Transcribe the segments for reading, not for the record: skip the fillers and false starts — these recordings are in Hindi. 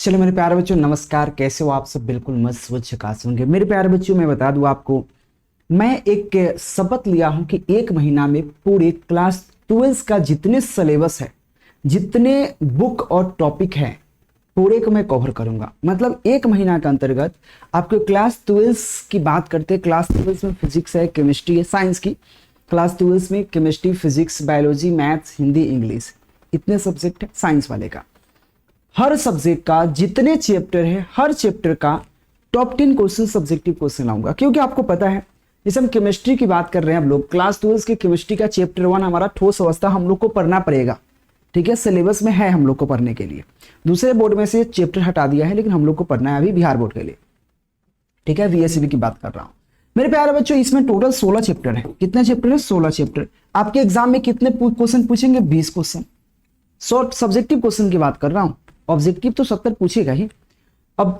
चलो मेरे प्यारे बच्चों, नमस्कार। कैसे हो आप सब? बिल्कुल मस्त झकास होंगे। मेरे प्यारे बच्चों, मैं बता दूं आपको, मैं एक शपथ लिया हूं कि एक महीना में पूरे क्लास 12 का जितने सिलेबस है, जितने बुक और टॉपिक है, पूरे को मैं कवर करूंगा। मतलब एक महीना के अंतर्गत आपको क्लास 12 की बात करते हैं। क्लास 12 में फिजिक्स है, केमिस्ट्री है, साइंस की। क्लास 12 में chemistry, physics, biology, maths, Hindi, English, इतने सब्जेक्ट है साइंस वाले का। हर सब्जेक्ट का जितने चैप्टर है, हर चैप्टर का टॉप 10 क्वेश्चन सब्जेक्टिव क्वेश्चन लाऊंगा। क्योंकि आपको पता है, जैसे हम केमिस्ट्री की बात कर रहे हैं, हम लोग क्लास 12 की केमिस्ट्री का चैप्टर 1 हमारा ठोस अवस्था हम लोग को पढ़ना पड़ेगा। ठीक है, सिलेबस में है हम लोग को पढ़ने के लिए। दूसरे बोर्ड में से चैप्टर हटा दिया है, लेकिन हम लोग को पढ़ना है अभी बिहार बोर्ड के लिए। ठीक है, वीएससीबी की बात कर रहा हूं। मेरे प्यारे बच्चों, इसमें टोटल 16 चैप्टर है। कितने चैप्टर है? 16 चैप्टर। आपके एग्जाम में कितने क्वेश्चन पूछेंगे? 20 क्वेश्चन। शॉर्ट सब्जेक्टिव क्वेश्चन की बात कर रहा हूं। ऑब्जेक्टिव तो 70 पूछेगा ही। अब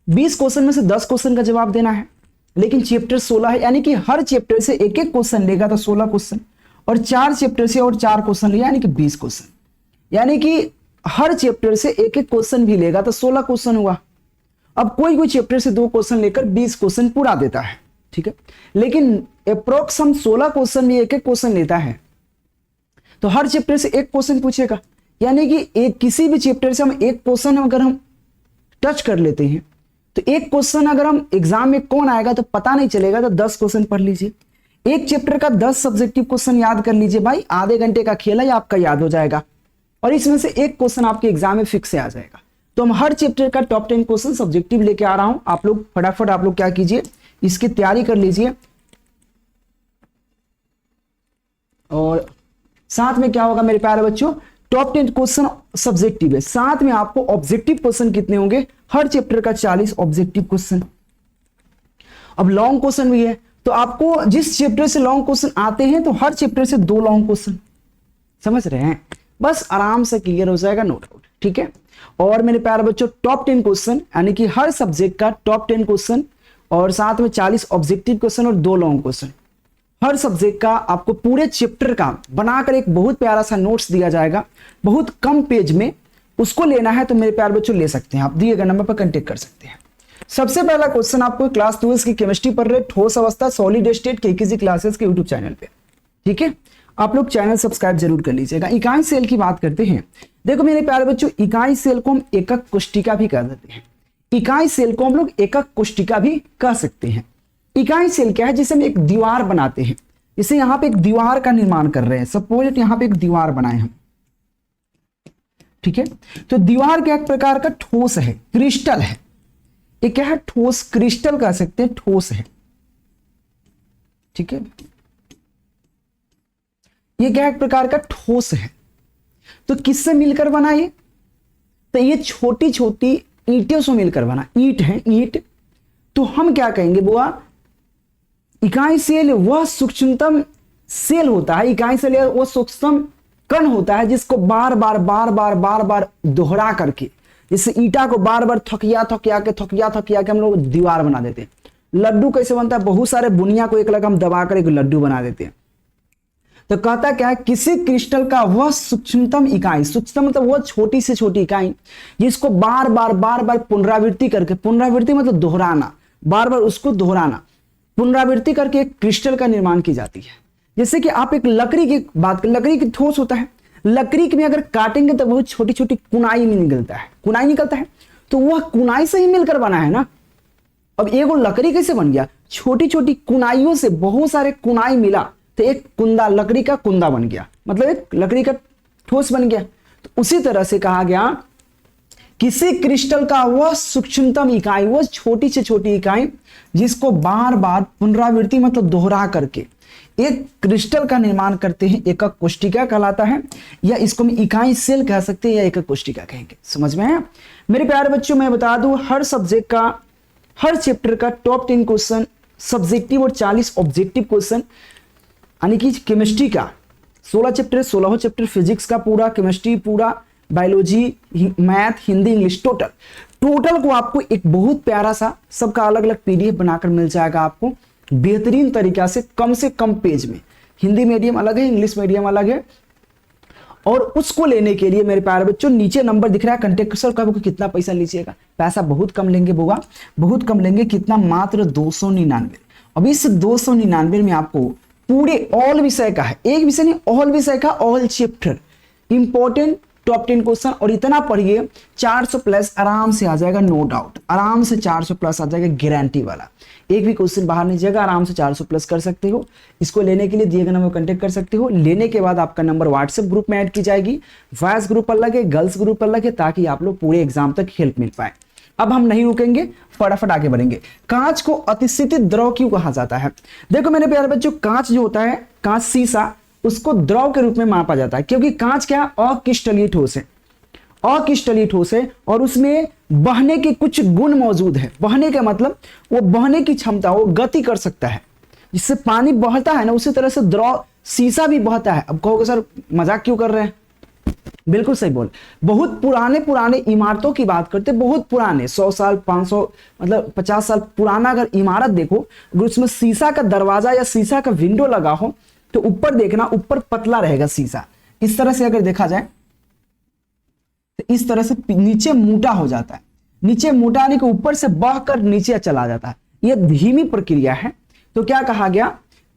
20 क्वेश्चन में से 10 क्वेश्चन का जवाब देना है, लेकिन चैप्टर 16 है, यानी कि हर चैप्टर से एक एक क्वेश्चन लेगा तो 16 क्वेश्चन, और 4 चैप्टर से और 4 क्वेश्चन लेगा यानी कि 20 क्वेश्चन। यानी कि हर चैप्टर से एक एक क्वेश्चन भी लेगा तो 16 क्वेश्चन हुआ। अब कोई कोई चैप्टर से 2 क्वेश्चन लेकर 20 क्वेश्चन पूरा देता है। ठीक है, लेकिन अप्रोक्स हम 16 क्वेश्चन भी एक एक क्वेश्चन लेता है, तो हर चैप्टर से एक क्वेश्चन पूछेगा। यानी कि एक किसी भी चैप्टर से हम एक क्वेश्चन अगर हम टच कर लेते हैं, तो एक क्वेश्चन अगर हम एग्जाम में कौन आएगा तो पता नहीं चलेगा, तो 10 क्वेश्चन पढ़ लीजिए। एक चैप्टर का 10 सब्जेक्टिव क्वेश्चन याद कर लीजिए भाई, आधे घंटे का खेल है, आपका याद हो जाएगा, और इसमें से एक क्वेश्चन आपके एग्जाम में फिक्स से आ जाएगा। तो हम हर चैप्टर का टॉप 10 क्वेश्चन सब्जेक्टिव लेके आ रहा हूं। आप लोग फटाफट आप लोग क्या कीजिए, इसकी तैयारी कर लीजिए। और साथ में क्या होगा मेरे प्यारे बच्चों, टॉप 10 क्वेश्चन सब्जेक्टिव है, साथ में आपको ऑब्जेक्टिव क्वेश्चन कितने होंगे? हर चैप्टर का 40 ऑब्जेक्टिव क्वेश्चन। अब लॉन्ग क्वेश्चन भी है, तो आपको जिस चैप्टर से लॉन्ग क्वेश्चन आते हैं, तो हर चैप्टर से 2 लॉन्ग क्वेश्चन। समझ रहे हैं? बस आराम से क्लियर हो जाएगा, नो डाउट। ठीक है, और मेरे प्यारे बच्चों, टॉप 10 क्वेश्चन यानी कि हर सब्जेक्ट का टॉप 10 क्वेश्चन, और साथ में 40 ऑब्जेक्टिव क्वेश्चन और 2 लॉन्ग क्वेश्चन। हर सब्जेक्ट का आपको पूरे चैप्टर का बनाकर एक बहुत प्यारा सा नोट्स दिया जाएगा, बहुत कम पेज में। उसको लेना है तो मेरे प्यारे बच्चों ले सकते हैं, आप दिए गए नंबर पर कांटेक्ट कर सकते हैं। सबसे पहला क्वेश्चन आपको क्लास 12 की केमिस्ट्री पढ़ रहे ठोस अवस्था सॉलिड स्टेट केकेजी क्लासेस के यूट्यूब चैनल पे। ठीक है, आप लोग चैनल सब्सक्राइब जरूर कर लीजिएगा। इकाई सेल की बात करते हैं। देखो मेरे प्यारे बच्चों, इकाई सेल को हम एकक कोष्टिका भी कह देते हैं। इकाई सेल को हम लोग एकक कोष्टिका भी कह सकते हैं। इकाई सेल क्या है? जिसे हम एक दीवार बनाते हैं। जैसे यहां पे एक दीवार का निर्माण कर रहे हैं, सपोज यहां पे एक दीवार बनाए हम। ठीक है, तो दीवार क्या एक प्रकार का ठोस है, क्रिस्टल है। ये क्या है? ठोस, क्रिस्टल कह सकते हैं, ठोस है। ठीक है, ये क्या एक प्रकार का ठोस है। तो किससे मिलकर बना ये? तो ये छोटी छोटी ईंटों से मिलकर बना। ईंट है, ईंट। तो हम क्या कहेंगे बुआ, इकाई सेल वह सूक्ष्मतम सेल होता है, इकाई सेल वह सूक्ष्म कण होता है जिसको बार बार दोहरा करके, जैसे ईटा को बार बार थकिया के हम लोग दीवार बना देते हैं। लड्डू कैसे बनता है? बहुत सारे बुनिया को एक लगा हम दबाकर एक लड्डू बना देते हैं। तो कहता क्या है, किसी क्रिस्टल का वह सूक्ष्मतम इकाई, सूक्ष्म मतलब वह छोटी से छोटी इकाई जिसको बार बार पुनरावृत्ति करके, पुनरावृत्ति मतलब दोहराना, बार बार उसको दोहराना, पुनरावृत्ति करके एक क्रिस्टल का निर्माण की जाती है। जैसे कि आप एक लकड़ी की बात करें, लकड़ी की ठोस होता है, लकड़ी में अगर काटेंगे तो बहुत छोटी छोटी कुनाई में निकलता है, कुनाई निकलता है, तो वह कुनाई से ही मिलकर बना है ना। अब एक लकड़ी कैसे बन गया? छोटी छोटी कुनाइयों से बहुत सारे कुनाई मिला तो एक कुंदा, लकड़ी का कुंदा बन गया, मतलब एक लकड़ी का ठोस बन गया। तो उसी तरह से कहा गया, किसी क्रिस्टल का वह सूक्ष्मतम इकाई, वह छोटी से छोटी इकाई जिसको बार बार पुनरावृत्ति मतलब दोहरा करके एक क्रिस्टल का निर्माण करते हैं, एकक कोष्टिका कहलाता है, या इसको हम इकाई सेल कह सकते हैं, या एकक कोष्टिका कहेंगे। समझ में है? मेरे प्यारे बच्चों, मैं बता दूं, हर सब्जेक्ट का, हर चैप्टर का टॉप 10 क्वेश्चन सब्जेक्टिव और 40 ऑब्जेक्टिव क्वेश्चन, यानी कि केमिस्ट्री का 16 चैप्टर, 16 चैप्टर, फिजिक्स का पूरा, केमिस्ट्री पूरा, biology, math, Hindi, English, total को आपको एक बहुत प्यारा सा सबका अलग अलग पीडीएफ बनाकर मिल जाएगा आपको बेहतरीन तरीका से कम पेज में। हिंदी मीडियम अलग है, इंग्लिश मीडियम अलग है, और उसको लेने के लिए मेरे प्यारे बच्चों नीचे नंबर दिख रहा है कांटेक्ट सर का, कितना पैसा लीजिएगा? पैसा बहुत कम लेंगे बुआ, बहुत कम लेंगे। कितना? मात्र 299। अब इस 299 में आपको पूरे ऑल विषय का है, एक विषय नहीं, ऑल विषय का, all chapter important top 10 question, और इतना पढ़िए 400 प्लस आराम से आ जाएगा, नो डाउट आराम से 400 प्लस आ जाएगा, गारंटी वाला। एक भी क्वेश्चन बाहर नहीं जाएगा, आराम से 400 प्लस कर सकते हो। इसको लेने के लिए दिए गए नंबर कांटेक्ट कर सकते हो। लेने के बाद आपका नंबर व्हाट्सएप ग्रुप में ऐड की जाएगी, बॉयज ग्रुप अलग है, गर्ल्स ग्रुप अलग है, ताकि आप लोग पूरे एग्जाम तक हेल्प मिल पाए। अब हम नहीं रुकेंगे, फटाफट आगे बढ़ेंगे। कांच को अतिस्थितित द्रव क्यों कहा जाता है? देखो मेरे प्यारे बच्चों, कांच जो होता है, कांच शीशा, उसको द्रव के रूप में मापा जाता है, क्योंकि कांच क्या है? अक्रिस्टलीय ठोस है, अक्रिस्टलीय ठोस है, और उसमें बहने के कुछ गुण मौजूद है। बहने का मतलब वो बहने की क्षमता, वो गति कर सकता है, जिससे पानी बहता है ना, उसी तरह से द्रव शीशा भी बहता है। अब कहोगे सर मजाक क्यों कर रहे हैं? बिल्कुल सही बोल। बहुत पुराने पुराने इमारतों की बात करते, बहुत पुराने 100 साल 500 मतलब 50 साल पुराना अगर इमारत देखो, अगर उसमें शीशा का दरवाजा या शीशा का विंडो लगा हो, तो ऊपर देखना, ऊपर पतला रहेगा शीशा। इस तरह से अगर देखा जाए तो इस तरह से नीचे मोटा हो जाता है, नीचे मोटा आने के ऊपर से बहकर नीचे चला जाता है। यह धीमी प्रक्रिया है। तो क्या कहा गया?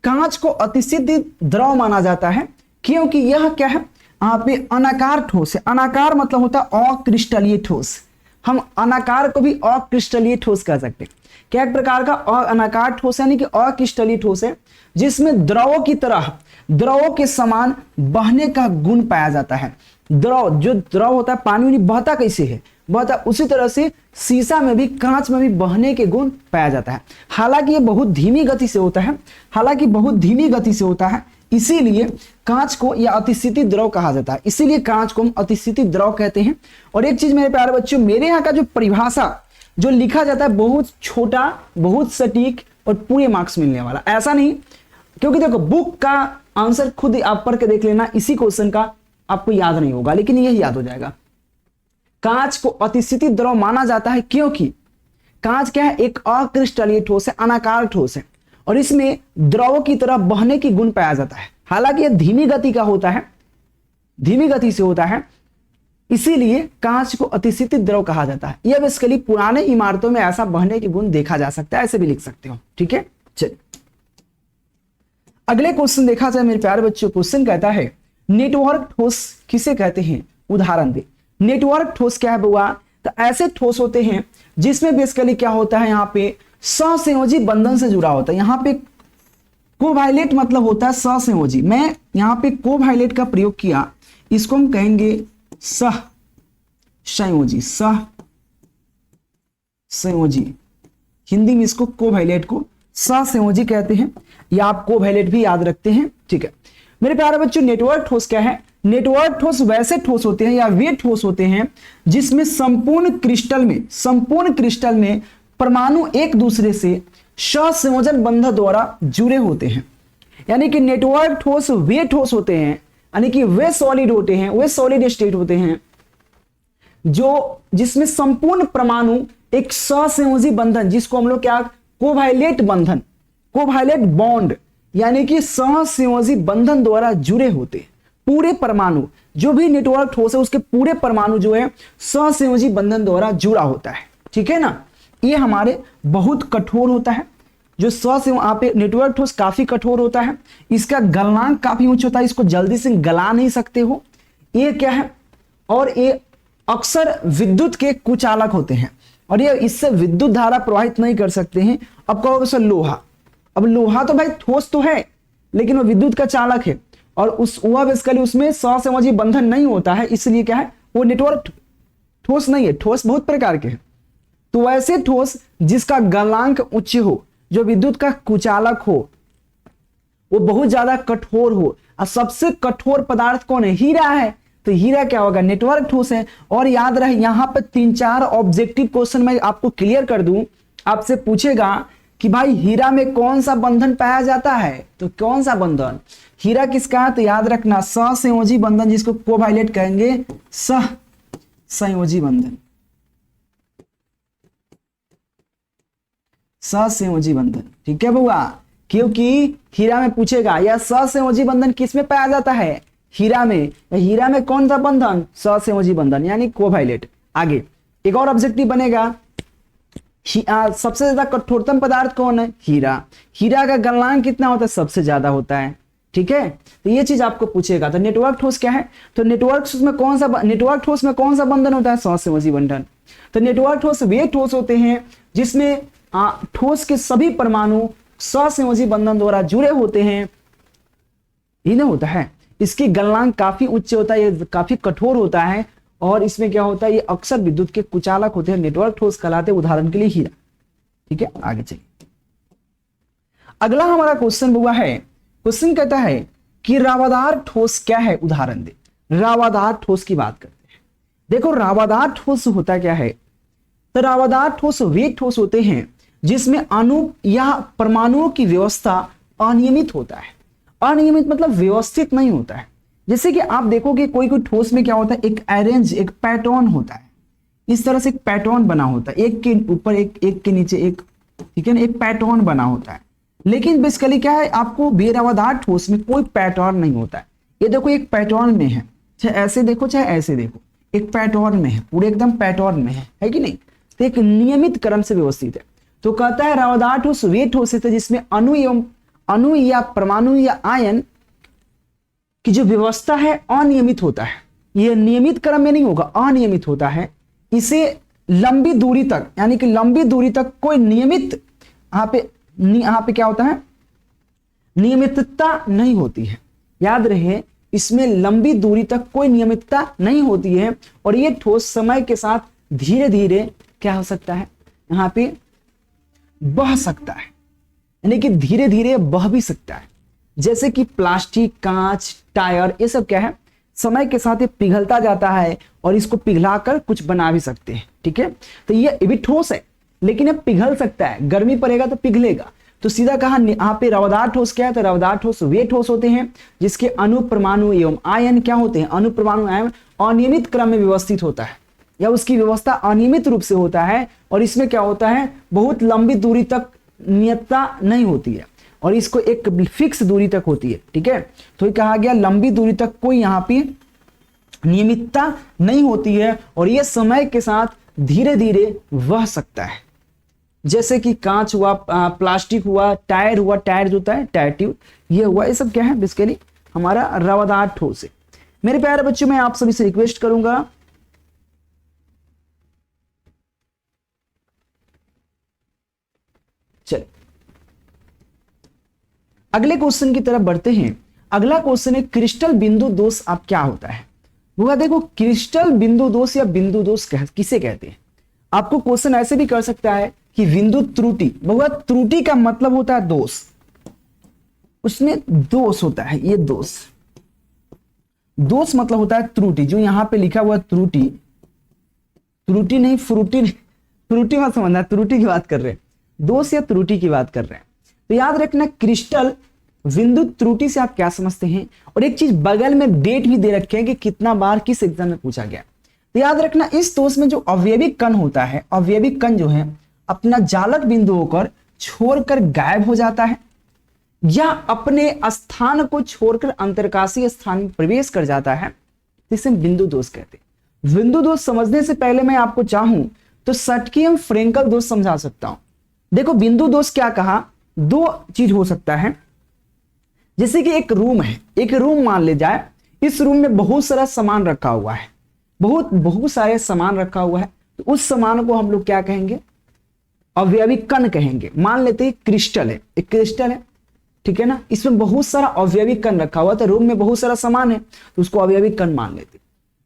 कांच को अतिसिद्ध द्रव माना जाता है, क्योंकि यह क्या है? यहाँ पे अनाकार ठोस है। अनाकार मतलब होता है अक्रिस्टलीय ठोस। हम अनाकार को भी अक्रिस्टलीय ठोस कह सकते हैं। क्या एक प्रकार का अनाकार ठोस यानी कि अक्रिस्टलीय ठोस है, जिसमें द्रवों की तरह, द्रवों के समान बहने का गुण पाया जाता है। द्रव, जो द्रव होता है, पानी उनी बहता कैसे है? बहता उसी तरह से शीशा में भी, कांच में भी बहने के गुण पाया जाता है। हालांकि ये बहुत धीमी गति से होता है, हालांकि बहुत धीमी गति से होता है, इसीलिए कांच को या अतिस्थितित द्रव कहा जाता है। इसीलिए कांच को हम अतिस्थितित द्रव कहते हैं। और एक चीज मेरे प्यारे बच्चों, मेरे यहाँ का जो परिभाषा जो लिखा जाता है, बहुत छोटा, बहुत सटीक और पूरे मार्क्स मिलने वाला, ऐसा नहीं। क्योंकि देखो बुक का आंसर खुद आप पढ़ के देख लेना, इसी क्वेश्चन का आपको याद नहीं होगा, लेकिन यही याद हो जाएगा। कांच को अतिस्थितित द्रव माना जाता है क्योंकि कांच क्या है? एक अक्रिस्टलीय ठोस है, अनाकार ठोस है, और इसमें द्रव की तरह बहने की गुण पाया जाता है। हालांकि यह धीमी गति का होता है, धीमी गति से होता है, इसीलिए कांच को अतिस्थितित द्रव कहा जाता है। यह बेसिकली पुराने इमारतों में ऐसा बहने की गुण देखा जा सकता है, ऐसे भी लिख सकते हो। ठीक है, चलिए अगले क्वेश्चन देखा जाए मेरे प्यारे बच्चों। क्वेश्चन कहता है नेटवर्क ठोस किसे कहते हैं? उदाहरण दे। नेटवर्क ठोस क्या है बुआ? तो ऐसे ठोस होते हैं जिसमें बेसिकली क्या होता है, यहाँ पे सहसंयोजी बंधन से जुड़ा होता है। यहाँ पे कोवाइलेट मतलब होता है सहसंयोजी। मैं यहाँ पे कोवाइलेट का प्रयोग किया, इसको हम कहेंगे सह संयोजी, सह संयोजी। हिंदी में इसको कोवाइलेट को सहसंयोजी कहते हैं, या आप कोवाइलेट भी याद रखते हैं। ठीक है मेरे प्यारे बच्चों, नेटवर्क ठोस क्या है? नेटवर्क ठोस वैसे ठोस होते हैं या वे ठोस होते हैं जिसमें संपूर्ण क्रिस्टल में परमाणु एक दूसरे से सहसंयोजन बंधन द्वारा जुड़े होते हैं। यानी कि नेटवर्क ठोस वे ठोस होते हैं, यानी कि वे सॉलिड होते हैं, वे सॉलिड स्टेट होते हैं जो जिसमें संपूर्ण परमाणु एक सहसंयोजी बंधन, जिसको हम लोग क्या, कोवाइलेट बंधन, कोवाइलेट बॉन्ड, यानी कि सहसंयोजी बंधन द्वारा जुड़े होते हैं। पूरे परमाणु, जो भी नेटवर्क ठोस है उसके पूरे परमाणु जो है सहसंयोजी बंधन द्वारा जुड़ा होता है। ठीक है ना, ये हमारे बहुत कठोर होता है। जो यहाँ पे नेटवर्क ठोस काफी कठोर होता है, इसका गलनांक काफी उच्च होता है, इसको जल्दी से गला नहीं सकते हो। ये क्या है, और ये अक्सर विद्युत के कुचालक होते हैं, और ये इससे विद्युत धारा प्रवाहित नहीं कर सकते हैं। अब कहोगे सर लोहा, अब लोहा तो भाई ठोस तो है, लेकिन वो विद्युत का चालक है, और वह बेसिकली उसमें सहसंयोजी बंधन नहीं होता है, इसलिए क्या है, वो नेटवर्क ठोस नहीं है। ठोस बहुत प्रकार के हैं, तो वैसे ठोस जिसका गलनांक उच्च हो, जो विद्युत का कुचालक हो, वो बहुत ज्यादा कठोर हो। और सबसे कठोर पदार्थ कौन है? हीरा है। तो हीरा क्या होगा? नेटवर्क ठोस है। और याद रहे यहाँ पे 3-4 ऑब्जेक्टिव क्वेश्चन मैं आपको क्लियर कर दूं। आपसे पूछेगा कि भाई हीरा में कौन सा बंधन पाया जाता है, तो कौन सा बंधन? हीरा किसका है? तो याद रखना सहसंयोजी बंधन, जिसको कोवाइलेट कहेंगे, सहसंयोजी बंधन, सहसंयोजी बंधन। ठीक है बुआ, क्योंकि हीरा में पूछेगा यह सहसंयोजी बंधन किस में पाया जाता है? हीरा में कौन सा बंधन, सहसंयोजी बंधन यानी कोवैलेंट। आगे एक और ऑब्जेक्टिव बनेगा, सबसे ज्यादा कठोरतम पदार्थ कौन है, हीरा का गलनांक कितना होता है, सबसे ज्यादा होता है। ठीक है, तो ये चीज आपको पूछेगा। तो नेटवर्क ठोस क्या है, तो नेटवर्क ठोस में कौन सा बंधन होता है, सहसंयोजी बंधन। तो नेटवर्क ठोस वे ठोस होते हैं जिसमें ठोस के सभी परमाणु सहसंयोजी बंधन द्वारा जुड़े होते हैं, ही ना होता है। इसकी गलनांक काफी उच्च होता है, ये काफी कठोर होता है, और इसमें क्या होता है, ये अक्सर विद्युत के कुचालक होते हैं, नेटवर्क ठोस कहलाते हैं। उदाहरण के लिए हीरा। ठीक है, आगे चलिए। अगला हमारा क्वेश्चन हुआ है, क्वेश्चन कहता है कि रावादार ठोस क्या है, उदाहरण दे। रावादार ठोस की बात करते हैं। देखो रावादार ठोस होता क्या है, तो रावादार ठोस वे ठोस होते हैं जिसमें अणु या परमाणुओं की व्यवस्था अनियमित होता है। अनियमित मतलब व्यवस्थित नहीं होता है। जैसे कि आप देखोगे कोई ठोस में क्या होता है, एक अरेंज, एक पैटर्न होता है, इस तरह से एक पैटर्न बना होता है, एक के ऊपर एक के नीचे एक, ठीक है ना, एक पैटर्न बना होता है। लेकिन बेसिकली क्या है, आपको बेरावादार ठोस में कोई पैटर्न नहीं होता है। ये देखो एक पैटर्न में है, चाहे ऐसे देखो चाहे ऐसे देखो, एक पैटर्न में है, पूरे एकदम पैटर्न में है कि नहीं। तो एक नियमित क्रम से व्यवस्थित है। तो कहता है रावादार ठोस वे ठोस है जिसमें अणु या परमाणु या आयन की जो व्यवस्था है अनियमित होता है। यह नियमित क्रम में नहीं होगा, अनियमित होता है। इसे लंबी दूरी तक, यानी कि लंबी दूरी तक कोई नियमित, यहाँ पे क्या होता है, नियमितता नहीं होती है। याद रहे, इसमें लंबी दूरी तक कोई नियमितता नहीं होती है, और ये ठोस समय के साथ धीरे धीरे क्या हो सकता है, यहाँ पे बह सकता है, यानी कि धीरे धीरे बह भी सकता है। जैसे कि प्लास्टिक, कांच, टायर, ये सब क्या है, समय के साथ ये पिघलता जाता है और इसको पिघलाकर कुछ बना भी सकते हैं। ठीक है, तो ये भी ठोस है, लेकिन ये पिघल सकता है, गर्मी पड़ेगा तो पिघलेगा। तो सीधा कहा यहाँ पे रावादार ठोस क्या है, तो रावादार ठोस वे ठोस होते हैं जिसके अणु, परमाणु एवं आयन क्या होते हैं, अणु, परमाणु, आयन अनियमित क्रम में व्यवस्थित होता है, या उसकी व्यवस्था अनियमित रूप से होता है। और इसमें क्या होता है, बहुत लंबी दूरी तक नियतता नहीं होती है, और इसको एक फिक्स दूरी तक होती है। ठीक है, तो ये कहा गया लंबी दूरी तक कोई यहाँ पे नियमितता नहीं होती है, और यह समय के साथ धीरे धीरे बह सकता है। जैसे कि कांच हुआ, प्लास्टिक हुआ, टायर हुआ, टायर जो होता है टायर ट्यूब, ये हुआ, ये सब क्या है, बेसिकली हमारा रावादार ठोस है। मेरे प्यारे बच्चों, मैं आप सभी से रिक्वेस्ट करूंगा, चलिए अगले क्वेश्चन की तरफ बढ़ते हैं। अगला क्वेश्चन है क्रिस्टल बिंदु दोष अब क्या होता है। वो देखो क्रिस्टल बिंदु दोष या बिंदु दोष किसे कहते हैं। आपको क्वेश्चन ऐसे भी कर सकता है कि बिंदु त्रुटि। बहुआ त्रुटि का मतलब होता है दोष, उसमें दोष होता है, ये दोष, दोष मतलब होता है त्रुटि। जो यहां पे लिखा हुआ त्रुटि, त्रुटि नहीं, फ्रूटी, त्रुटि मत समझना, त्रुटि की बात कर रहे हैं, दोष या त्रुटि की बात कर रहे हैं। तो याद रखना क्रिस्टल बिंदु त्रुटि से आप क्या समझते हैं। और एक चीज बगल में डेट भी दे रखे हैं कि कितना बार किस एग्जाम में पूछा गया। तो याद रखना इस दोष में जो अवयवी कण होता है, अवयवी कण जो है अपना जालक बिंदु होकर छोड़कर गायब हो जाता है, या अपने स्थान को छोड़कर अंतरकाशीय स्थान में प्रवेश कर जाता है, जिसे बिंदु दोष कहते हैं। बिंदु दोष समझने से पहले मैं आपको चाहूं तो शटकी एवं फ्रेंकल दोष समझा सकता हूं। देखो बिंदु दोष क्या कहा, दो चीज हो सकता है। जैसे कि एक रूम है, एक रूम मान ले जाए, इस रूम में बहुत सारा सामान रखा हुआ है, बहुत सारे सामान रखा हुआ है, तो उस सामान को हम लोग क्या कहेंगे, अवयवी कण कहेंगे। मान लेते हैं क्रिस्टल है, एक क्रिस्टल है, ठीक है ना, इसमें बहुत सारा अवयवी कण रखा हुआ, तो रूम में बहुत सारा सामान है तो उसको अवयवी कण मान लेते।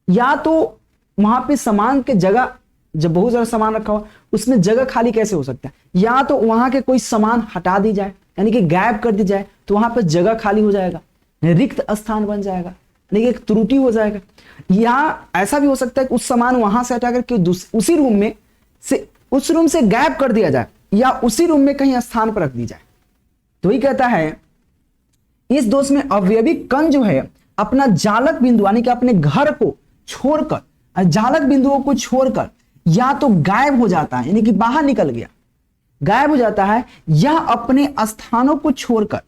या तो वहां पे सामान के जगह, जब बहुत सारा सामान रखा हुआ उसमें जगह खाली कैसे हो सकता है, या तो वहां के कोई सामान हटा दी जाए, यानी कि गायब कर दी जाए, तो वहां पर जगह खाली हो जाएगा, रिक्त स्थान बन जाएगा, यानी कि एक त्रुटि हो जाएगा। या ऐसा भी हो सकता है कि उस सामान वहां से हटा करके उसी रूम में से, उस रूम से गायब कर दिया जाए, या उसी रूम में कहीं स्थान पर रख दी जाए। तो ही कहता है इस दोष में अवयवी कण जो है अपना जालक बिंदु, यानी कि अपने घर को छोड़कर, जालक बिंदुओं को छोड़कर या तो गायब हो जाता है, यानी कि बाहर निकल गया, गायब हो जाता है, या अपने स्थानों को छोड़कर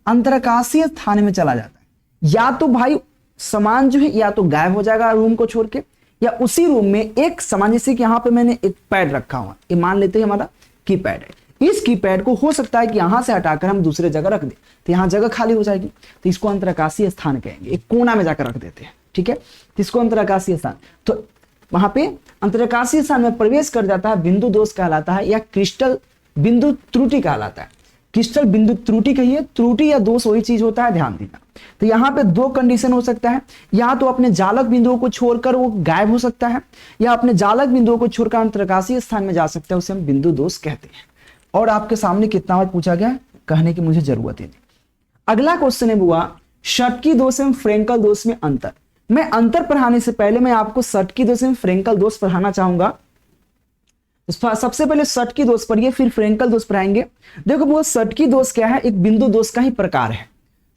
अंतरकाशीय स्थान में चला जाता है। या तो भाई सामान जो है या तो गायब हो जाएगा रूम को छोड़ के, या उसी रूम में एक सामान, जैसे कि यहाँ पे मैंने एक पैड रखा हुआ, ये मान लेते हैं हमारा कीपैड है, इस कीपैड को हो सकता है कि यहां से हटाकर हम दूसरे जगह रख दें, तो यहाँ जगह खाली हो जाएगी, तो इसको अंतराकाशीय स्थान कहेंगे, एक कोना में जाकर रख देते हैं, ठीक है, तो इसको अंतराकाशीय स्थान। तो वहां पे अंतराकाशीय स्थान में प्रवेश कर जाता है, बिंदु दोष कहलाता है, या क्रिस्टल बिंदु त्रुटि कहलाता है। क्रिस्टल बिंदु त्रुटि कहिए, त्रुटि या दोष वही चीज होता है, ध्यान देना। तो यहाँ पे दो कंडीशन हो सकता है, या तो अपने जालक बिंदुओं को छोड़कर वो गायब हो सकता है, या अपने जालक बिंदुओं को छोड़कर अंतराकाशीय स्थान में जा सकता है, उसे हम बिंदु दोष कहते हैं। और आपके सामने कितना बार पूछा गया, कहने की मुझे जरूरत ही नहीं। अगला क्वेश्चन है बुआ, षटकी दोष एवं फ्रेंकल दोष में अंतर। मैं अंतर पढ़ाने से पहले मैं आपको षटकी दोष एवं फ्रेंकल दोष पढ़ाना चाहूंगा। सबसे पहले षटकी दोष पढ़िए, फिर फ्रेंकल दोष पढ़ाएंगे। देखो वो षटकी दोष क्या है, एक बिंदु दोष का ही प्रकार है।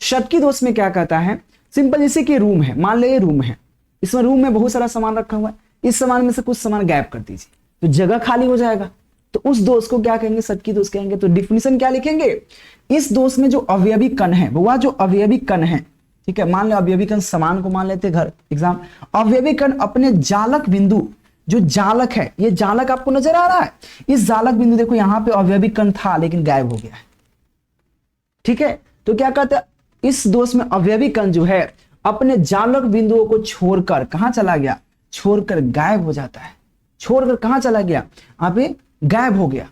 षटकी दोष में क्या कहता है, सिंपल, जैसे कि रूम है, मान लीजिए रूम है, इसमें रूम में बहुत सारा सामान रखा हुआ है, इस सामान में से कुछ सामान गायब कर दीजिए तो जगह खाली हो जाएगा, तो उस दोष को क्या कहेंगे, षटकी दोष कहेंगे। तो डिफिनीशन क्या लिखेंगे, इस दोष में जो अवयवी कण है, वह जो अवयवी कण है, ठीक है, मान लो अवयवी कण सामान को मान लेते घर एग्जाम, अवयवी कण अपने जालक बिंदु, जो जालक है, ये जालक आपको नजर आ रहा है, इस जालक बिंदु देखो यहां पे अवयवी कण था लेकिन गायब हो गया है, ठीक है, तो क्या कहते हैं, इस दोष में अवयवी कण जो है अपने जालक बिंदुओं को छोड़कर कहां चला गया, छोड़कर गायब हो जाता है, छोड़कर कहां चला गया, यहां पे गायब हो गया,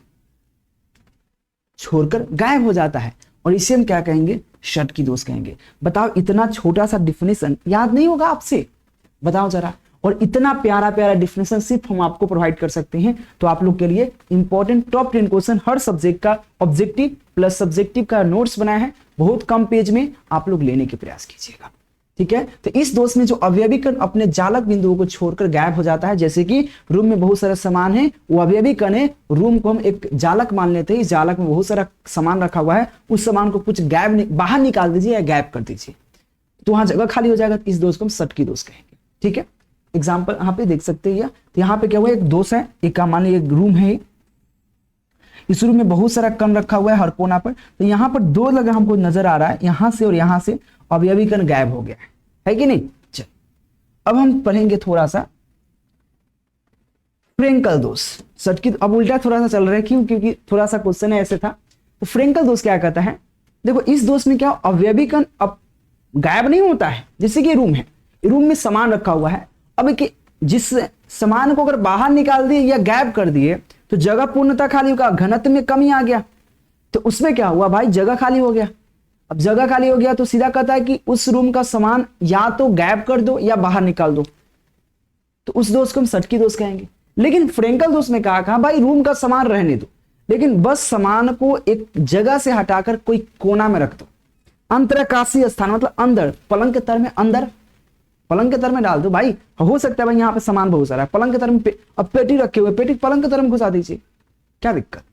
छोड़कर गायब हो जाता है, और इसे हम क्या कहेंगे, षटकी दोष कहेंगे। बताओ इतना छोटा सा डिफिनेशन याद नहीं होगा आपसे, बताओ जरा, और इतना प्यारा प्यारा डिफिनेशन सिर्फ हम आपको प्रोवाइड कर सकते हैं। तो आप लोग के लिए इंपॉर्टेंट टॉप 10 क्वेश्चन हर सब्जेक्ट का ऑब्जेक्टिव प्लस सब्जेक्टिव का नोट्स बनाया है, बहुत कम पेज में, आप लोग लेने के प्रयास कीजिएगा, ठीक है। तो इस दोष में जो अवयवी कण अपने जालक बिंदुओं को छोड़कर गायब हो जाता है, जैसे कि रूम में बहुत सारा सामान है, वो अवयवी कण है, रूम को हम एक जालक मान लेते हैं, इस जालक में बहुत सारा सामान रखा हुआ है, उस सामान को कुछ गायब बाहर निकाल दीजिए या गायब कर दीजिए, तो वहां जगह खाली हो जाएगा, इस दोष को हम षटकी दोष कहेंगे, ठीक है। एग्जाम्पल यहाँ पे देख सकते हैं, तो यहाँ पे क्या हुआ, एक दोष है, एक मान लीजिए एक रूम है, इस रूम में बहुत सारा कण रखा हुआ है हर कोना पर, तो यहाँ पर दो लगा हमको नजर आ रहा है, यहां से और यहां से अवयवी कण गायब हो गया है कि नहीं। चल अब हम पढ़ेंगे थोड़ा सा फ्रेंकल दोष, षटकी, अब उल्टा थोड़ा सा चल रहा है, क्यों, क्योंकि थोड़ा सा क्वेश्चन है ऐसे था। तो फ्रेंकल दोष क्या कहता है, देखो इस दोष में क्या अवयवी कण अब गायब नहीं होता है, जैसे कि रूम है, रूम में सामान रखा हुआ है, अब जिस सामान को अगर बाहर निकाल दिए या गायब कर दिए तो जगह पूर्णतः खाली होगा, घनत्व में कमी आ गया, तो उसमें क्या हुआ भाई, जगह खाली हो गया। अब जगह खाली हो गया तो सीधा कहता है कि उस रूम का सामान या तो गायब कर दो या बाहर निकाल दो, तो उस दोष को हम षटकी दोष कहेंगे। लेकिन फ्रेंकल दोष में कहा भाई रूम का सामान रहने दो, लेकिन बस सामान को एक जगह से हटाकर कोई कोना में रख दो, अंतराकाशीय स्थान मतलब अंदर, पलंग के तर में, अंदर पलंग के तर में डाल दो भाई, हो सकता है भाई यहाँ पे सामान बहुत सारा है, पलंग के तर में अब पेटी रखे हुए, पेटी पलंग के तर में घुसा दीजिए, क्या दिक्कत।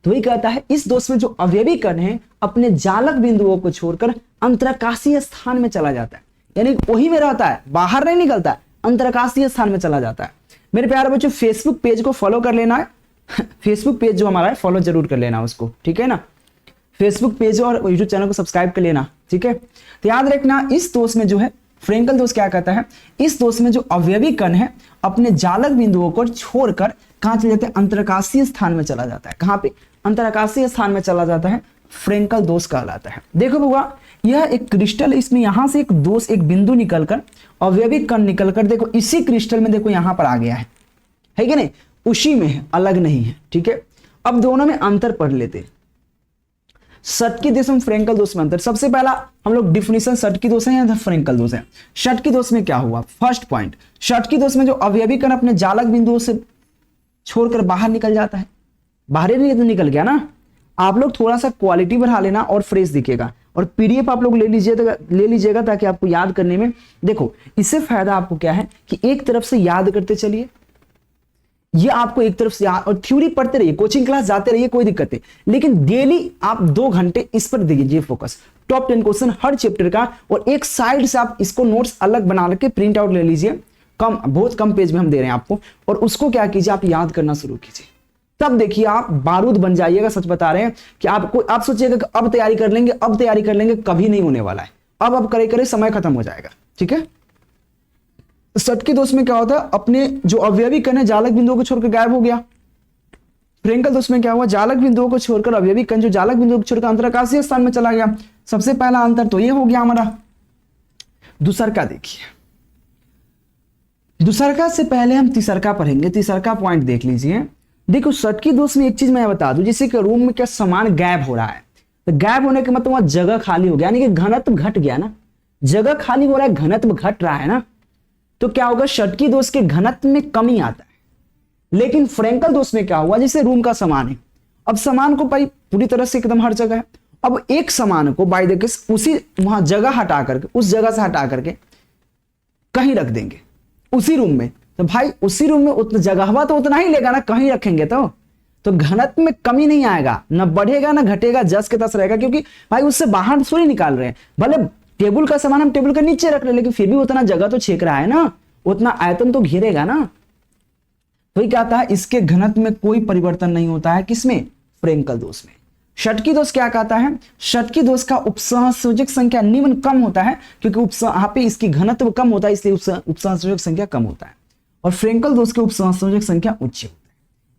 तो वही कहता है इस दोष में जो अवयवी कण है अपने जालक बिंदुओं को छोड़कर अंतराकाशीय स्थान में चला जाता है, यानी वही में रहता है, बाहर नहीं निकलता है, अंतराकाशीय स्थान में चला जाता है। मेरे प्यारे बच्चों फेसबुक पेज को फॉलो कर लेना है, फेसबुक पेज जो हमारा है फॉलो जरूर कर लेना उसको, ठीक है ना, फेसबुक पेज और यूट्यूब चैनल को सब्सक्राइब कर लेना, ठीक है। तो याद रखना इस दोष में जो है फ्रेंकल दोष क्या कहता है, इस दोष में जो अवयवी कण है अपने जालक बिंदुओं को छोड़कर कहां चले जाते हैं, अंतराकाशीय स्थान में चला जाता है। कहां पे, अंतराकाशीय स्थान में चला जाता है, फ्रेंकल दोष कहलाता है। देखो बुआ यह एक क्रिस्टल है, इसमें यहां से एक दोष, एक बिंदु निकलकर अवयवी कण निकलकर देखो इसी क्रिस्टल में देखो यहां पर आ गया है कि नहीं, उसी में है, अलग नहीं है, ठीक है। अब दोनों में अंतर पढ़ लेते हैं, षटकी दोष और फ्रेंकल दोष में अंतर। सबसे पहला हम लोग डिफिनेशन षटकी दोष है या फ्रेंकल दोष है। षटकी दोष में क्या हुआ, फर्स्ट पॉइंट, षटकी दोष में जो अवयवी कण अपने जालक बिंदुओं से छोड़कर बाहर निकल जाता है, बाहर ही निकल गया ना। आप लोग थोड़ा सा क्वालिटी बढ़ा लेना और फ्रेश दिखेगा, और पीडीएफ आप लोग ले लीजिएगा ताकि आपको याद करने में, देखो इससे फायदा आपको क्या है कि एक तरफ से याद करते चलिए, ये आपको एक तरफ से याद, और थ्योरी पढ़ते रहिए, कोचिंग क्लास जाते रहिए, कोई दिक्कत नहीं, लेकिन डेली आप 2 घंटे इस पर दीजिए फोकस, टॉप 10 क्वेश्चन हर चैप्टर का, और एक साइड से आप इसको नोट्स अलग बना के प्रिंट आउट ले लीजिए, बहुत कम पेज में हम दे रहे हैं आपको, और उसको क्या कीजिए आप याद करना शुरू कीजिए, तब देखिए आप बारूद बन जाइएगा। सच बता रहे हैं कि आप सोचिएगा कि अब तैयारी कर लेंगे, कभी नहीं होने वाला है। अब करे करे समय खत्म हो जाएगा, ठीक है। षटकी दोष में क्या होता है, अपने जो अवयवी कण है जालक बिंदुओं को छोड़कर गायब हो गया। फ्रेंकल दोष में क्या हुआ, जालक बिंदुओं को छोड़कर अवयवी कण जो जालक बिंदुओं को छोड़कर अंतराकाशीय स्थान में चला गया। सबसे पहला अंतर तो ये हो गया हमारा। दूसरका देखिए, दूसरका से पहले हम तीसरका पढ़ेंगे। तीसरका पॉइंट देख लीजिए। देखो षटकी दोष में एक चीज मैं बता दूं, जैसे कि रूम में क्या सामान गायब हो रहा है, तो गायब होने का मतलब वहां जगह खाली हो गया, यानी कि घनत्व घट गया ना, जगह खाली हो रहा है, घनत्व घट रहा है ना, तो क्या होगा, षटकी दोष के घनत्व में कमी आता है। लेकिन फ्रेंकल दोष में क्या हुआ, जैसे रूम का सामान है, अब सामान को भाई पूरी तरह से एकदम हर जगह है, अब एक सामान को बाय द केस उसी वहां जगह हटा करके, उस जगह से हटा करके कहीं रख देंगे उसी रूम में, तो भाई उसी रूम में उतना जगह तो उतना ही लेगा ना, कहीं रखेंगे तो घनत्व में कमी नहीं आएगा, ना बढ़ेगा ना घटेगा, जस के तस रहेगा, क्योंकि भाई उससे बाहर थोड़ी निकाल रहे हैं। भले टेबल का सामान हम टेबल के नीचे रख रहे हैं, लेकिन फिर भी उतना जगह तो छेक रहा है ना, उतना आयतन तो घेरेगा ना। तो ये क्या आता है, इसके घनत्व में कोई परिवर्तन नहीं होता है, किसमें, फ्रेंकल दोष में। षटकी दोष क्या कहता है, षटकी दोष का उपसंयोजक संख्या निम्न कम होता है, क्योंकि यहाँ पे इसकी घनत्व कम होता है, इसलिए उपसंयोजक संख्या कम होता है, और फ्रेंकल दोष के उपसंयोजक संख्या उच्च होता है।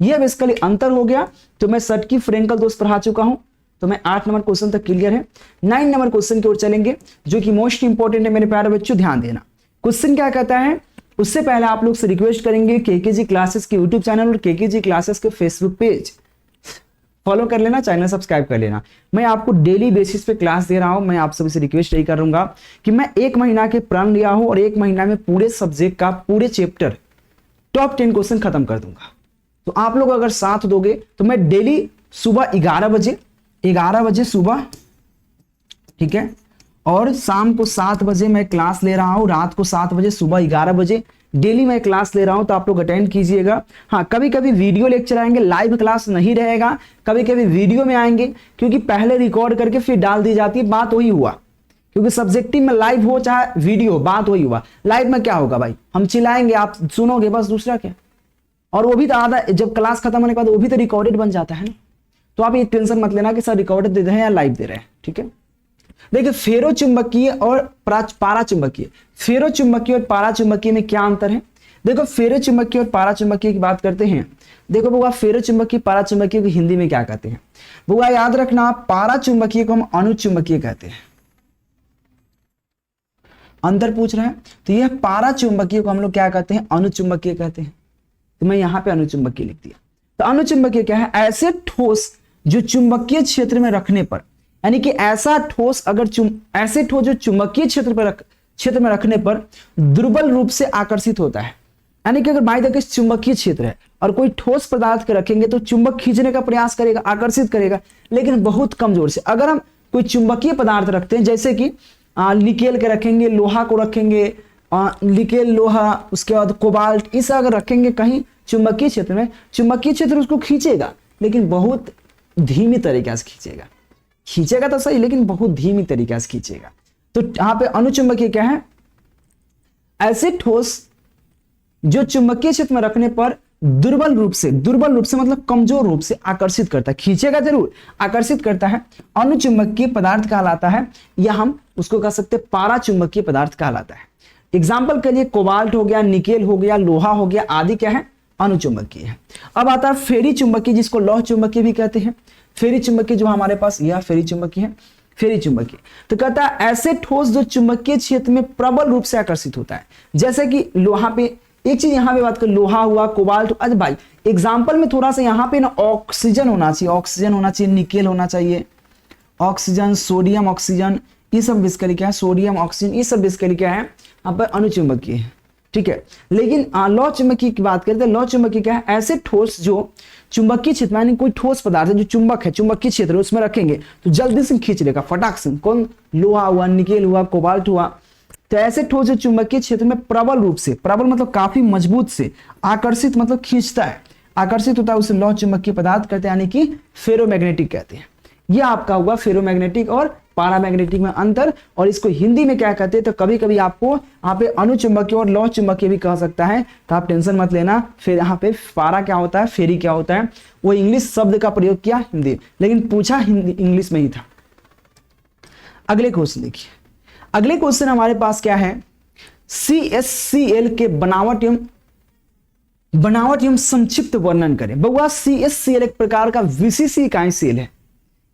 यह बेसिकली अंतर हो गया। तो मैं षटकी फ्रेंकल दोष पढ़ा चुका हूं, तो मैं 8 नंबर क्वेश्चन तक क्लियर है। 9 नंबर क्वेश्चन की ओर चलेंगे, जो कि मोस्ट इंपॉर्टेंट है मेरे प्यारे बच्चों, ध्यान देना। क्वेश्चन क्या कहता है, उससे पहले आप लोग से रिक्वेस्ट करेंगे केकेजी क्लासेस के यूट्यूब चैनल और केकेजी क्लासेस के फेसबुक पेज फॉलो कर लेना, चैनल सब्सक्राइब कर लेना। मैं आपको डेली बेसिस पे क्लास दे रहा हूं। मैं आप सभी से रिक्वेस्ट यही करूंगा कि मैं 1 महीना के प्रण लिया हूं और 1 महीना में पूरे सब्जेक्ट का पूरे चैप्टर टॉप 10 क्वेश्चन खत्म कर दूंगा। तो आप लोग अगर साथ दोगे तो मैं डेली सुबह 11 बजे सुबह, ठीक है, और शाम को 7 बजे मैं क्लास ले रहा हूं, रात को 7 बजे, सुबह 11 बजे डेली मैं क्लास ले रहा हूं, तो आप लोग अटेंड कीजिएगा। हाँ, कभी कभी वीडियो लेक्चर आएंगे, लाइव क्लास नहीं रहेगा, कभी कभी वीडियो में आएंगे, क्योंकि पहले रिकॉर्ड करके फिर डाल दी जाती है। बात वही हुआ, क्योंकि सब्जेक्टिव में लाइव हो चाहे वीडियो, बात वही हुआ। लाइव में क्या होगा भाई, हम चिल्लाएंगे, आप सुनोगे, बस, दूसरा क्या। और वो भी तो आधा, जब क्लास खत्म होने के बाद वो भी तो रिकॉर्डेड बन जाता है ना। तो आप ये टेंशन मत लेना कि सर रिकॉर्डेड दे रहे हैं या लाइव दे रहे हैं, ठीक है। देखिए फेरो चुंबकीय और पारा चुंबकीय, फेरो चुंबकीय और पारा चुंबकीय में क्या अंतर है। देखो फेरो चुंबकीय और पारा चुंबकीय की बात करते हैं। देखो बुआ, फेरो चुंबकीय पारा चुंबकीय को हिंदी में क्या कहते हैं बुआ, याद रखना, पारा चुंबकीय को हम अनुचुंबकीय कहते हैं। अंतर पूछ रहे हैं, तो यह पारा चुंबकीय को हम लोग क्या कहते हैं, अनुचुंबकीय कहते हैं। तो मैं यहां पे अनुचुंबकीय लिख दिया। तो अनुचुंबकीय क्या है, ऐसे ठोस जो चुंबकीय क्षेत्र में रखने पर, यानी कि ऐसा ठोस अगर ऐसे ठोस जो चुंबकीय क्षेत्र में रखने पर दुर्बल रूप से आकर्षित होता है। यानी कि अगर बाई द केस चुंबकीय क्षेत्र है और कोई ठोस पदार्थ के रखेंगे तो चुंबक खींचने का प्रयास करेगा, आकर्षित करेगा, लेकिन बहुत कमजोर से। अगर हम कोई चुंबकीय पदार्थ रखते हैं, जैसे कि निकेल के रखेंगे, लोहा को रखेंगे, निकेल लोहा, उसके बाद कोबाल्ट, इस अगर रखेंगे कहीं चुंबकीय क्षेत्र में, चुंबकीय क्षेत्र उसको खींचेगा, लेकिन बहुत धीमी तरीके से खींचेगा तो सही, लेकिन बहुत धीमी तरीके से खींचेगा। तो यहां पे अनुचुंबकीय क्या है, ऐसे ठोस जो चुंबकीय क्षेत्र में रखने पर दुर्बल रूप से मतलब कमजोर रूप से आकर्षित करता है, खींचेगा जरूर, आकर्षित करता है, अनुचुंबकीय पदार्थ कहलाता है, या हम उसको कह सकते हैं पारा चुंबकीय पदार्थ कहलाता है। एग्जाम्पल के लिए कोबाल्ट हो गया, निकेल हो गया, लोहा हो गया आदि क्या है, अनुचुंबकीय है। अब आता है फेरी चुंबकीय, जिसको लौह चुंबकीय भी कहते हैं। फेरी चुंबकीय जो हमारे पास यह फेरी चुंबकीय है, फेरी चुंबकीय तो कहता है ऐसे ठोस जो चुंबकीय क्षेत्र में प्रबल रूप से आकर्षित होता है। जैसे कि लोहा पे, एक चीज यहां पे बात कर, लोहा हुआ, कोबाल्ट। अच्छा भाई एग्जाम्पल में थोड़ा सा यहाँ पे ना ऑक्सीजन होना चाहिए, निकेल होना चाहिए, ऑक्सीजन, सोडियम ऑक्सीजन, ये सब बेसिकली क्या है, सोडियम ऑक्सीजन, ये सब बेसिकली क्या है, यहाँ पर अनुचुंबकीय है, ठीक है। लेकिन लौह चुंबकीय की बात करते हैं, लौह चुंबकीय क्या है, ऐसे ठोस जो चुंबकीय क्षेत्र में, कोई ठोस पदार्थ है जो चुंबक है, चुंबकीय क्षेत्र उसमें रखेंगे तो जल्दी से खींच लेगा, फटाक से। कौन, लोहा हुआ, निकेल हुआ, कोबाल्ट हुआ। तो ऐसे ठोस जो चुंबकीय क्षेत्र में प्रबल रूप से, प्रबल मतलब काफी मजबूत से, आकर्षित मतलब खींचता है, आकर्षित होता है, उसे लौह चुंबकीय पदार्थ कहते हैं, यानी कि फेरोमैग्नेटिक कहते हैं। यह आपका हुआ फेरोमैग्नेटिक और पारामैग्नेटिक में अंतर। और इसको हिंदी में क्या कहते हैं, तो कभी कभी आपको यहाँ पे अनुचुंबकीय और लौह चुंबकीय भी कह सकता है, तो आप टेंशन मत लेना। फिर यहाँ पे पारा क्या होता है, फेरी क्या होता है, वो इंग्लिश शब्द का प्रयोग किया हिंदी, लेकिन पूछा हिंदी इंग्लिश में ही था। अगले क्वेश्चन देखिए, अगले क्वेश्चन हमारे पास क्या है, CSCl के बनावट एवं संक्षिप्त वर्णन करें। बउआ CSCl एक प्रकार का VCC इकाई है,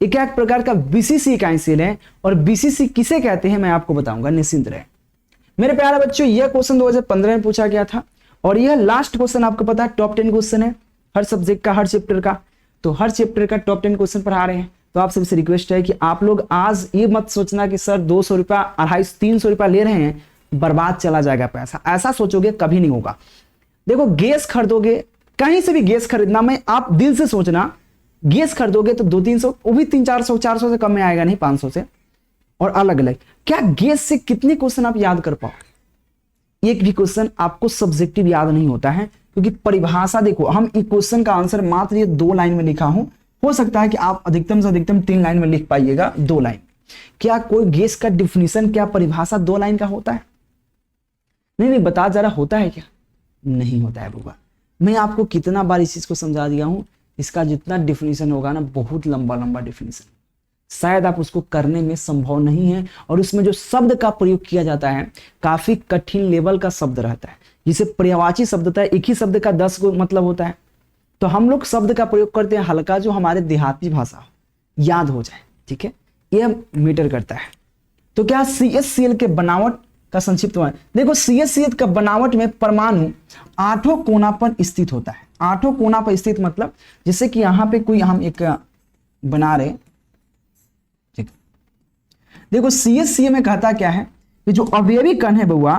एक प्रकार का BCC इकाई है, और BCC किसे कहते हैं मैं आपको बताऊंगा, निश्चिंत रहे मेरे प्यारे बच्चों। यह क्वेश्चन 2015 में पूछा गया था, और यह लास्ट क्वेश्चन आपको पता है टॉप 10 क्वेश्चन है हर सब्जेक्ट का, हर चैप्टर का। तो हर चैप्टर का टॉप 10 क्वेश्चन पढ़ा रहे हैं। तो आप सबसे रिक्वेस्ट है कि आप लोग आज ये मत सोचना कि सर 200 रुपया 250-300 रुपया ले रहे हैं, बर्बाद चला जाएगा पैसा, ऐसा सोचोगे कभी नहीं होगा। देखो गैस खरीदोगे, कहीं से भी गैस खरीदना, मैं आप दिल से सोचना, गैस खरीदोगे तो 200-300, वो भी 300-400 से कम में आएगा नहीं, 500 से। और अलग अलग क्या गैस से कितने क्वेश्चन आप याद कर पाओ? एक भी क्वेश्चन आपको सब्जेक्टिव याद नहीं होता है, क्योंकि परिभाषा देखो, हम इस क्वेश्चन का आंसर मात्र ये 2 लाइन में लिखा हूं, हो सकता है कि आप अधिकतम से अधिकतम 3 लाइन में लिख पाइएगा, 2 लाइन। क्या कोई गैस का डिफिनीशन, क्या परिभाषा 2 लाइन का होता है? नहीं, बता जरा, होता है क्या? नहीं होता है बुआ। मैं आपको कितना बार इस चीज को समझा दिया हूं, इसका जितना डिफिनीशन होगा ना, बहुत लंबा लंबा डिफिनीशन, शायद आप उसको करने में संभव नहीं है। और उसमें जो शब्द का प्रयोग किया जाता है काफी कठिन लेवल का शब्द रहता है, जिसे पर्यायवाची शब्द होता है, एक ही शब्द का 10 को मतलब होता है। तो हम लोग शब्द का प्रयोग करते हैं हल्का, जो हमारे देहाती भाषा याद हो जाए, ठीक है, यह मैटर करता है। तो क्या CSCl के बनावट का संक्षिप्त वर्णन देखो। CSCl का बनावट में परमाणु 8 कोना पर स्थित होता है। 8 कोना पर स्थित मतलब जैसे कि यहां पे कोई हम एक बना रहे, ठीक। देखो CSCl में कहता क्या है, ये जो अवयवी कण है बउआ,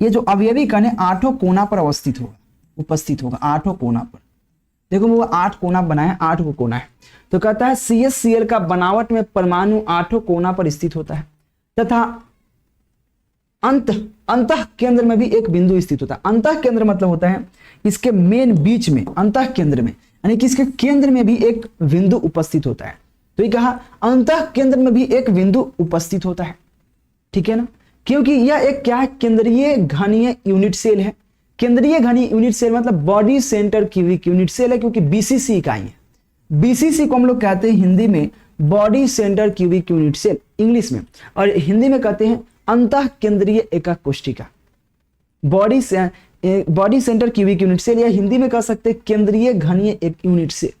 ये जो अवयवी कण है 8 कोना पर अवस्थित होगा, उपस्थित होगा 8 कोना पर। देखो वो 8 कोना बनाए, 8 को कोना है। तो कहता है CSCl का बनावट में परमाणु 8 कोना पर स्थित होता है, तथा अंतः केंद्र में भी एक बिंदु स्थित होता है। अंतः केंद्र मतलब होता है इसके मेन बीच में, अंतः केंद्र में, यानी कि इसके केंद्र में भी एक बिंदु उपस्थित होता है। तो ये कहा अंतः केंद्र में भी एक बिंदु उपस्थित होता है, ठीक है ना, क्योंकि यह एक क्या है, केंद्रीय घनीय यूनिट सेल है। केंद्रीय घनीय यूनिट सेल मतलब body centre cubic unit cell है, क्योंकि BCC इकाई है। BCC को हम लोग कहते हैं हिंदी में body centre cubic unit cell, English में, और हिंदी में कहते हैं अंतः केंद्रीय एकक कोशिका, body centre cubic unit cell, या हिंदी में कह सकते हैं केंद्रीय घनीय एक यूनिट सेल,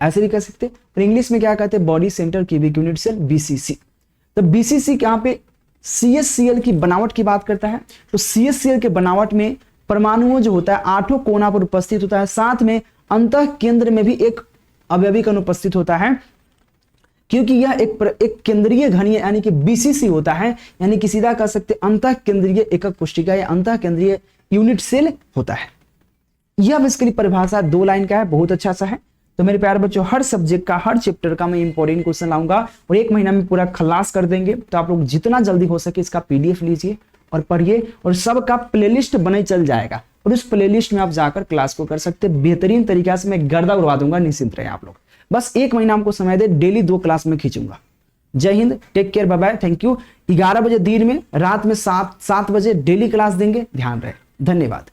ऐसे भी कह सकते हैं। और इंग्लिश में क्या कहते हैं, body centre cubic unit cell, BCC। तो BCC यहाँ पे CSCl की बनावट की बात करता है। तो CSCl के बनावट में परमाणुओं जो होता है 8 कोना पर उपस्थित होता है, साथ में अंतः केंद्र में भी एक अवयवी कण उपस्थित होता है, क्योंकि यह एक केंद्रीय घनीय यानी कि BCC होता है, यानी कि सीधा कह सकते अंतः केंद्रीय एकक कोशिका या अंतः केंद्रीय यूनिट सेल होता है। यह बेसिकली परिभाषा 2 लाइन का है, बहुत अच्छा सा है। तो मेरे प्यारे बच्चों, हर सब्जेक्ट का, हर चैप्टर का मैं इंपॉर्टेंट क्वेश्चन लाऊंगा और 1 महीना में पूरा खलास कर देंगे। तो आप लोग जितना जल्दी हो सके इसका PDF लीजिए और पढ़िए, और सबका प्लेलिस्ट बने चल जाएगा, और उस प्लेलिस्ट में आप जाकर क्लास को कर सकते हैं। बेहतरीन तरीके से मैं गर्दा उड़वा दूंगा, निश्चिंत रहे आप लोग। बस 1 महीना हमको समय दे, डेली 2 क्लास में खींचूंगा। जय हिंद, take care, bye bye, thank you. 11 बजे दिन में, रात में 7 बजे डेली क्लास देंगे, ध्यान रहे, धन्यवाद।